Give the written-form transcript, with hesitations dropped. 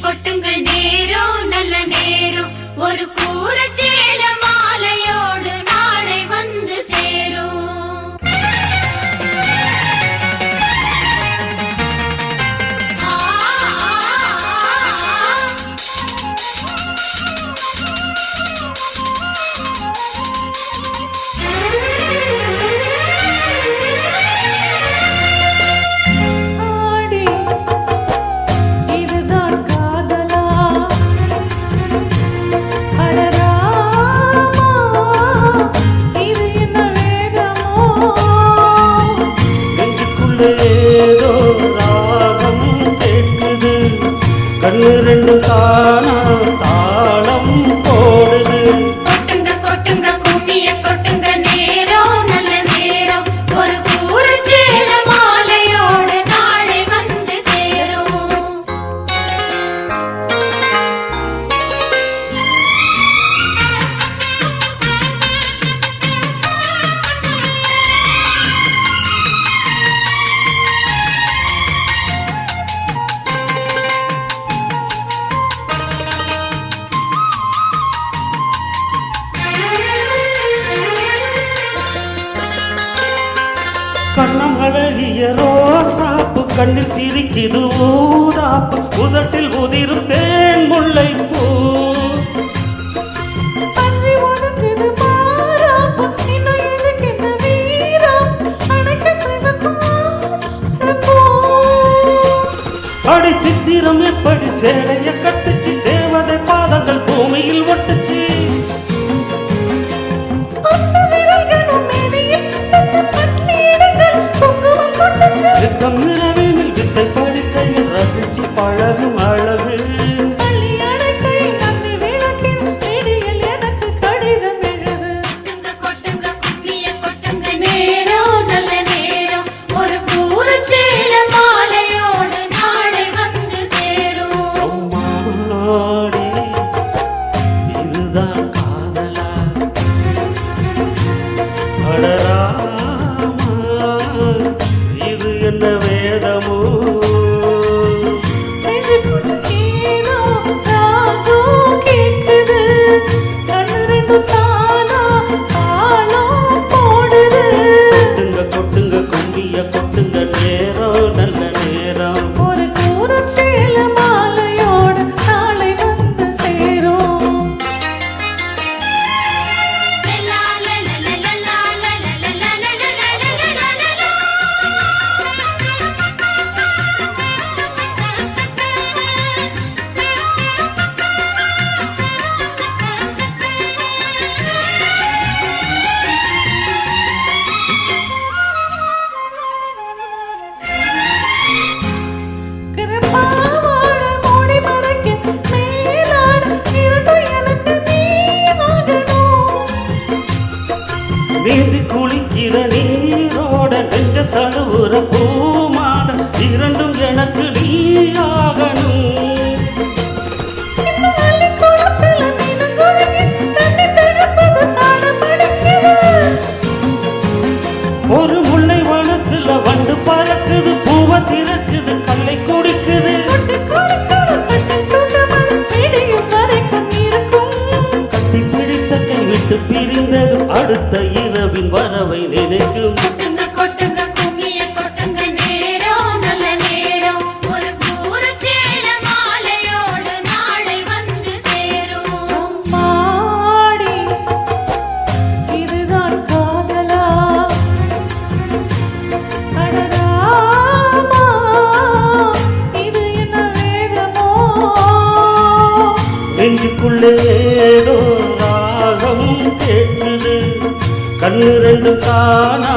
கொட்டுங்கள் நேரம் நல்ல நேரம் ஒரு கூரச்சேல மாலையோடு நாளை வந்து சேரும். ஏதோ ராகம் கேட்குது, கண்ணு ரெண்டு காணா தாளம் போடுது. கொட்டுங்க கொட்டுங்க கும்மிய கொட்டுங்க நேரம் நல்ல நேரம் ஒரு கூரச்சேல மாலையோடு நாளை வந்து சேரும். கண்ணம் அழகிய ரோசாப்பு, கண்ணில் சிரிக்குது ஊதாப்பு, உதட்டில் உதிரும் தேன் முல்லை பூ. அடி சித்திரம் எப்படி சேலைய கட்டுச்சு, தேவதை பாதங்கள் பூமியில் ஒட்டுச்சு. சித்தம் இரவினில் வித்தை படிக்கையில் ரசிச்சு பழகும் அழகு. கொட்டுங்க கும்மிய கொட்டுங்க நேரம் நல்ல நேரம் ஒரு கூரச்சேல மாலையோடு நாளை வந்து சேரும். அம்மாடி, இதுதான் காதலா? அடராமா, இது என்ன வேதமோ? கொட்டுங்க கொட்டுங்க கும்மிய கொட்டுங்க நேரம் நல்ல நேரம் ஒரு கூரச்சேல மாலையோடு நாளை வந்து சேரும். கிருபாவோட மூடி மறைக்க மேலாட இருட்டும் எனக்கு நீ ஆகணும். நீந்தி குளிக்கிற நீரோட நெஞ்ச தழுவுற பூமாட இரண்டும் எனக்கு நீ ஆகணும். இந்த அள்ளிக்குளத்துல மீனும் குதிக்கு தண்ணி தழுப்பது தாளம் அடிக்குது. ஒரு முல்லை வனத்துல வண்டு பறக்குது, பூவை திறக்குது, கல்லை குடிக்குது. கொட்டி கொடுக்கணும் கட்டில் சுகமது விடியும் வரைக்கும் இருக்கும். கட்டி பிடித்த கை விட்டு பிரிந்தது அடுத்த இரவின் வரவை நினைக்கும். கொட்டுங்க கொட்டுங்க கும்மிய கொட்டுங்க நேரம் நல்ல நேரம் ஒரு கூரச்சேல மாலையோடு நாளை வந்து சேரும். அம்மாடி, இதுதான் காதலா? அடராமா, இது என்ன வேதமோ? நெஞ்சுக்குள்ளே ஏதோ ராகம் கேட்குது, கண்ணு ரெண்டு காணா